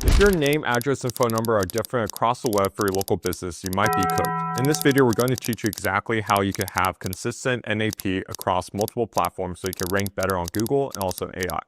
If your name, address, and phone number are different across the web for your local business, you might be cooked. In this video, we're going to teach you exactly how you can have consistent NAP across multiple platforms so you can rank better on Google and also AI.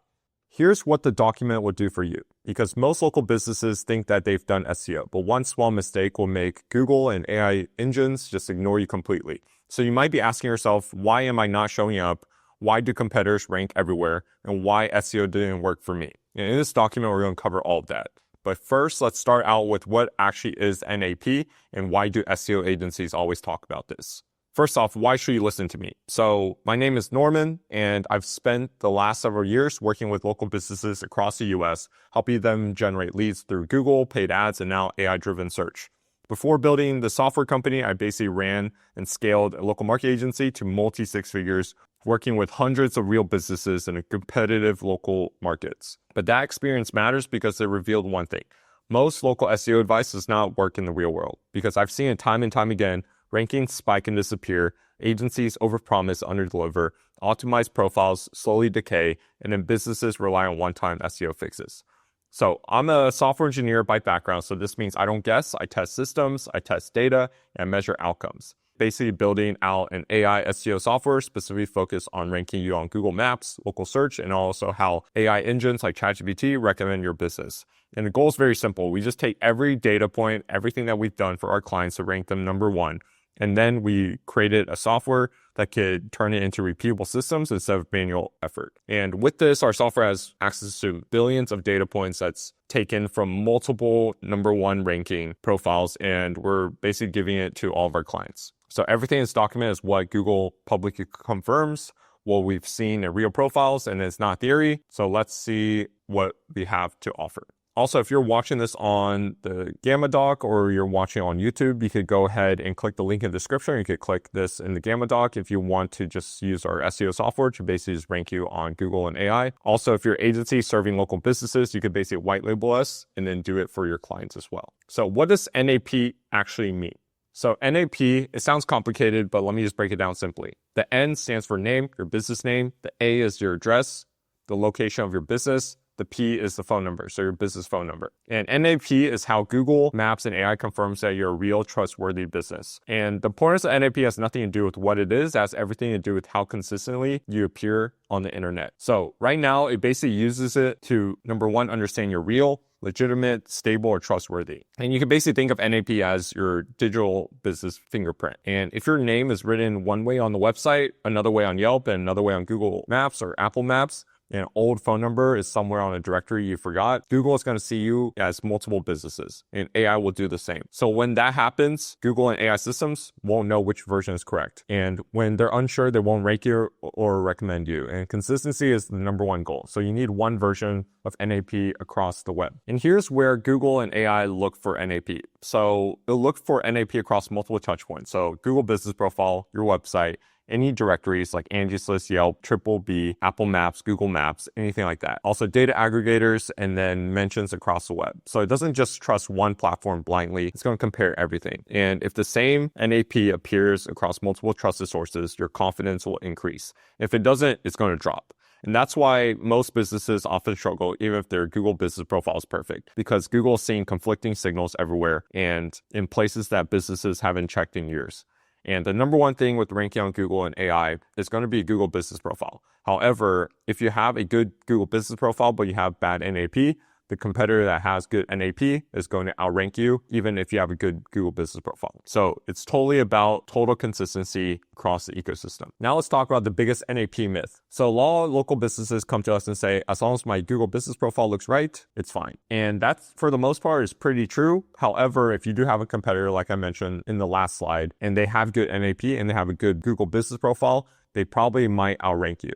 Here's what the document will do for you, because most local businesses think that they've done SEO, but one small mistake will make Google and AI engines just ignore you completely. So you might be asking yourself, why am I not showing up? Why do competitors rank everywhere? And why SEO didn't work for me? And in this document, we're going to cover all of that. But first, let's start out with what actually is NAP and why do SEO agencies always talk about this. First off, why should you listen to me? So my name is Norman, and I've spent the last several years working with local businesses across the US, helping them generate leads through Google, paid ads, and now AI-driven search. Before building the software company, I basically ran and scaled a local market agency to multi-six figures, working with hundreds of real businesses in competitive local markets. But that experience matters because it revealed one thing. Most local SEO advice does not work in the real world, because I've seen it time and time again. Rankings spike and disappear, agencies overpromise, underdeliver, optimized profiles slowly decay, and then businesses rely on one-time SEO fixes. So I'm a software engineer by background, so this means I don't guess, I test systems, I test data, and measure outcomes. Basically building out an AI SEO software specifically focused on ranking you on Google Maps, local search, and also how AI engines like ChatGPT recommend your business. And the goal is very simple. We just take every data point, everything that we've done for our clients to rank them number one. And then we created a software that could turn it into repeatable systems instead of manual effort. And with this, our software has access to billions of data points that's taken from multiple number one ranking profiles, and we're basically giving it to all of our clients. So everything in this document is what Google publicly confirms, what we've seen in real profiles, and it's not theory. So let's see what we have to offer. Also, if you're watching this on the Gamma Doc or you're watching on YouTube, you could go ahead and click the link in the description. You could click this in the Gamma Doc if you want to just use our SEO software to basically just rank you on Google and AI. Also, if your agency is serving local businesses, you could basically white label us and then do it for your clients as well. So what does NAP actually mean? So NAP, it sounds complicated, but let me just break it down simply. The N stands for name, your business name. The A is your address, the location of your business. The P is the phone number, so your business phone number. And NAP is how Google Maps and AI confirms that you're a real, trustworthy business. And the importance of NAP has nothing to do with what it is, it has everything to do with how consistently you appear on the internet. So right now, it basically uses it to, number one, understand you're real, legitimate, stable, or trustworthy. And you can basically think of NAP as your digital business fingerprint. And if your name is written one way on the website, another way on Yelp, and another way on Google Maps or Apple Maps, and an old phone number is somewhere on a directory you forgot, Google is going to see you as multiple businesses, and AI will do the same. So when that happens, Google and AI systems won't know which version is correct. And when they're unsure, they won't rank you or recommend you. And consistency is the number one goal. So you need one version of NAP across the web. And here's where Google and AI look for NAP. So they'll look for NAP across multiple touch points. So Google Business Profile, your website, any directories like Angie's List, Yelp, TripleB, Apple Maps, Google Maps, anything like that. Also data aggregators and then mentions across the web. So it doesn't just trust one platform blindly. It's going to compare everything. And if the same NAP appears across multiple trusted sources, your confidence will increase. If it doesn't, it's going to drop. And that's why most businesses often struggle, even if their Google Business Profile is perfect, because Google is seeing conflicting signals everywhere and in places that businesses haven't checked in years. And the number one thing with ranking on Google and AI is going to be Google Business Profile. However, if you have a good Google Business Profile, but you have bad NAP, the competitor that has good NAP is going to outrank you, even if you have a good Google Business Profile. So it's totally about total consistency across the ecosystem. Now let's talk about the biggest NAP myth. So a lot of local businesses come to us and say, as long as my Google Business Profile looks right, it's fine. And that's, for the most part, is pretty true. However, if you do have a competitor, like I mentioned in the last slide, and they have good NAP and they have a good Google Business Profile, they probably might outrank you.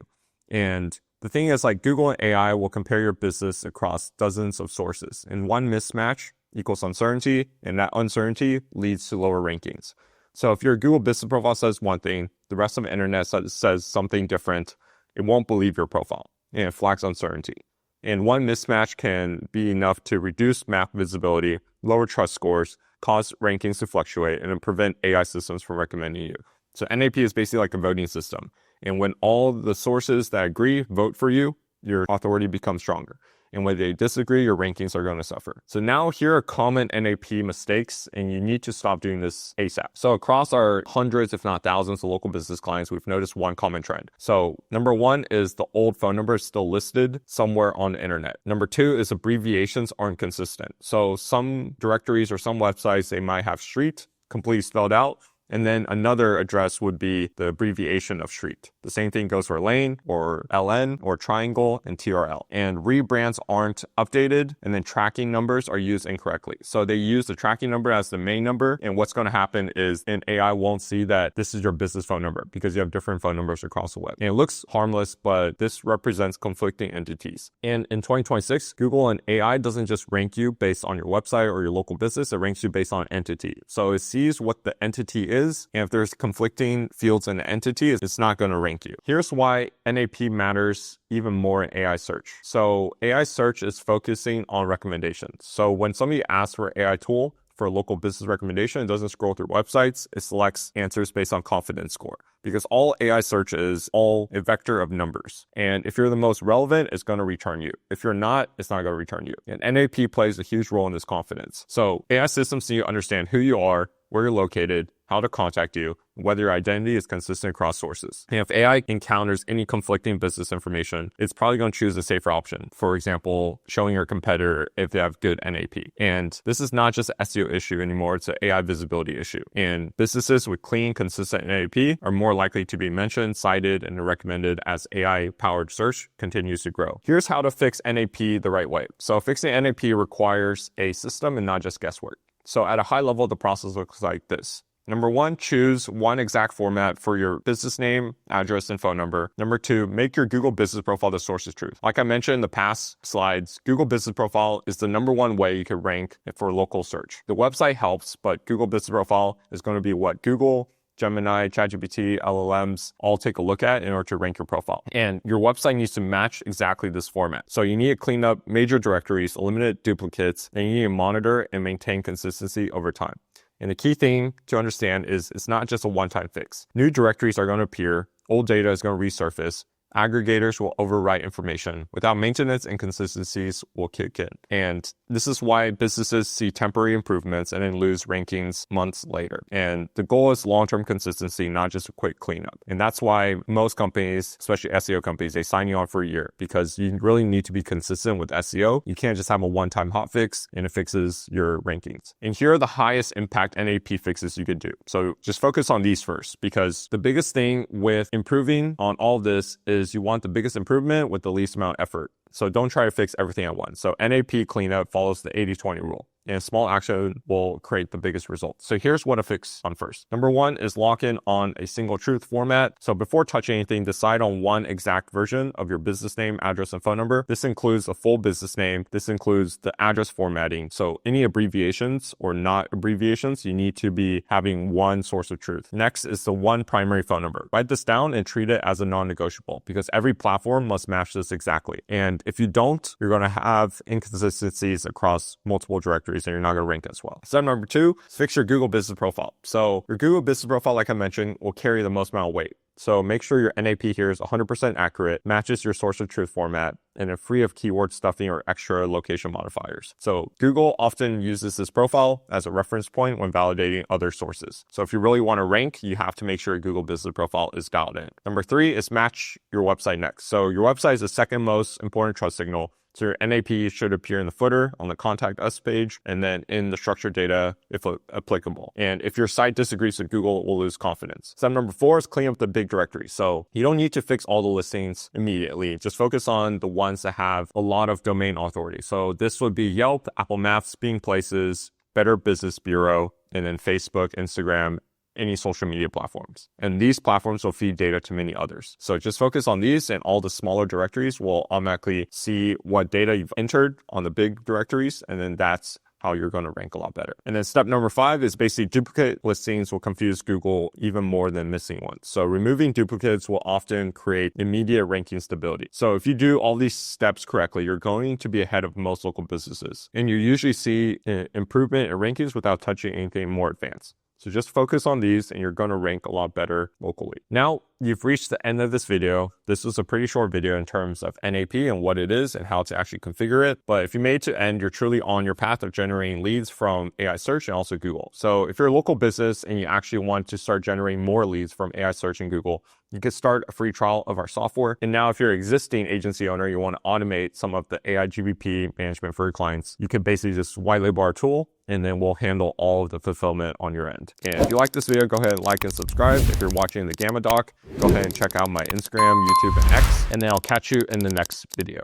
And the thing is, like, Google and AI will compare your business across dozens of sources, and one mismatch equals uncertainty, and that uncertainty leads to lower rankings. So if your Google Business Profile says one thing, the rest of the internet says something different, it won't believe your profile, and it flags uncertainty. And one mismatch can be enough to reduce map visibility, lower trust scores, cause rankings to fluctuate, and then prevent AI systems from recommending you. So NAP is basically like a voting system. And when all the sources that agree vote for you, your authority becomes stronger. And when they disagree, your rankings are going to suffer. So now here are common NAP mistakes, and you need to stop doing this ASAP. So across our hundreds, if not thousands of local business clients, we've noticed one common trend. So number one is the old phone number is still listed somewhere on the internet. Number two is abbreviations aren't consistent. So some directories or some websites, they might have street completely spelled out, and then another address would be the abbreviation of street. The same thing goes for lane or LN or triangle and TRL. And rebrands aren't updated, and then tracking numbers are used incorrectly. So they use the tracking number as the main number, and what's going to happen is an AI won't see that this is your business phone number because you have different phone numbers across the web. And it looks harmless, but this represents conflicting entities. And in 2026, Google and AI doesn't just rank you based on your website or your local business, it ranks you based on entity. So it sees what the entity is, and if there's conflicting fields in the entity, it's not going to rank you. Here's why NAP matters even more in AI search. So AI search is focusing on recommendations. So when somebody asks for an AI tool for a local business recommendation, it doesn't scroll through websites, it selects answers based on confidence score. Because all AI search is all a vector of numbers. And if you're the most relevant, it's going to return you. If you're not, it's not going to return you. And NAP plays a huge role in this confidence. So AI systems need to understand who you are, where you're located, how to contact you, whether your identity is consistent across sources. And if AI encounters any conflicting business information, it's probably going to choose a safer option. For example, showing your competitor if they have good NAP. And this is not just an SEO issue anymore, it's an AI visibility issue. And businesses with clean, consistent NAP are more likely to be mentioned, cited, and recommended as AI-powered search continues to grow. Here's how to fix NAP the right way. So fixing NAP requires a system and not just guesswork. So at a high level, the process looks like this. Number one, choose one exact format for your business name, address, and phone number. Number two, make your Google Business Profile the source of truth. Like I mentioned in the past slides, Google Business Profile is the number one way you can rank for local search. The website helps, but Google Business Profile is going to be what Google, Gemini, ChatGPT, LLMs all take a look at in order to rank your profile. And your website needs to match exactly this format. So you need to clean up major directories, eliminate duplicates, and you need to monitor and maintain consistency over time. And the key thing to understand is it's not just a one-time fix. New directories are going to appear, old data is going to resurface, aggregators will overwrite information. Without maintenance, inconsistencies will kick in. And this is why businesses see temporary improvements and then lose rankings months later. And the goal is long-term consistency, not just a quick cleanup. And that's why most companies, especially SEO companies, they sign you on for a year because you really need to be consistent with SEO. You can't just have a one-time hotfix and it fixes your rankings. And here are the highest impact NAP fixes you could do. So just focus on these first, because the biggest thing with improving on all of this is you want the biggest improvement with the least amount of effort. So don't try to fix everything at once. So NAP cleanup follows the 80-20 rule. And small action will create the biggest results. So here's what to fix on first. Number one is lock in on a single truth format. So before touching anything, decide on one exact version of your business name, address, and phone number. This includes the full business name. This includes the address formatting. So any abbreviations or not abbreviations, you need to be having one source of truth. Next is the one primary phone number. Write this down and treat it as a non-negotiable because every platform must match this exactly. And if you don't, you're going to have inconsistencies across multiple directories and you're not going to rank as well. Step number two is fix your Google Business Profile. So your Google Business Profile, like I mentioned, will carry the most amount of weight. So make sure your NAP here is 100% accurate, matches your source of truth format, and is free of keyword stuffing or extra location modifiers. So Google often uses this profile as a reference point when validating other sources. So if you really want to rank, you have to make sure your Google Business Profile is dialed in. Number three is match your website next. So your website is the second most important trust signal. So your NAP should appear in the footer on the Contact Us page and then in the structured data if applicable. And if your site disagrees with Google, it will lose confidence. Step number four is clean up the big directory. So you don't need to fix all the listings immediately. Just focus on the ones that have a lot of domain authority. So this would be Yelp, Apple Maps, Bing Places, Better Business Bureau, and then Facebook, Instagram, any social media platforms. And these platforms will feed data to many others. So just focus on these and all the smaller directories will automatically see what data you've entered on the big directories. And then that's how you're going to rank a lot better. And then step number five is basically duplicate listings will confuse Google even more than missing ones. So removing duplicates will often create immediate ranking stability. So if you do all these steps correctly, you're going to be ahead of most local businesses. And you usually see improvement in rankings without touching anything more advanced. So just focus on these and you're going to rank a lot better locally. Now you've reached the end of this video. This was a pretty short video in terms of NAP and what it is and how to actually configure it. But if you made it to end, you're truly on your path of generating leads from AI search and also Google. So if you're a local business and you actually want to start generating more leads from AI search and Google, you can start a free trial of our software. And now if you're an existing agency owner, you want to automate some of the AI GBP management for your clients, you can basically just white label our tool, and then we'll handle all of the fulfillment on your end. And if you like this video, go ahead and like and subscribe. If you're watching the Gamma Doc, go ahead and check out my Instagram, YouTube, and X, and then I'll catch you in the next video.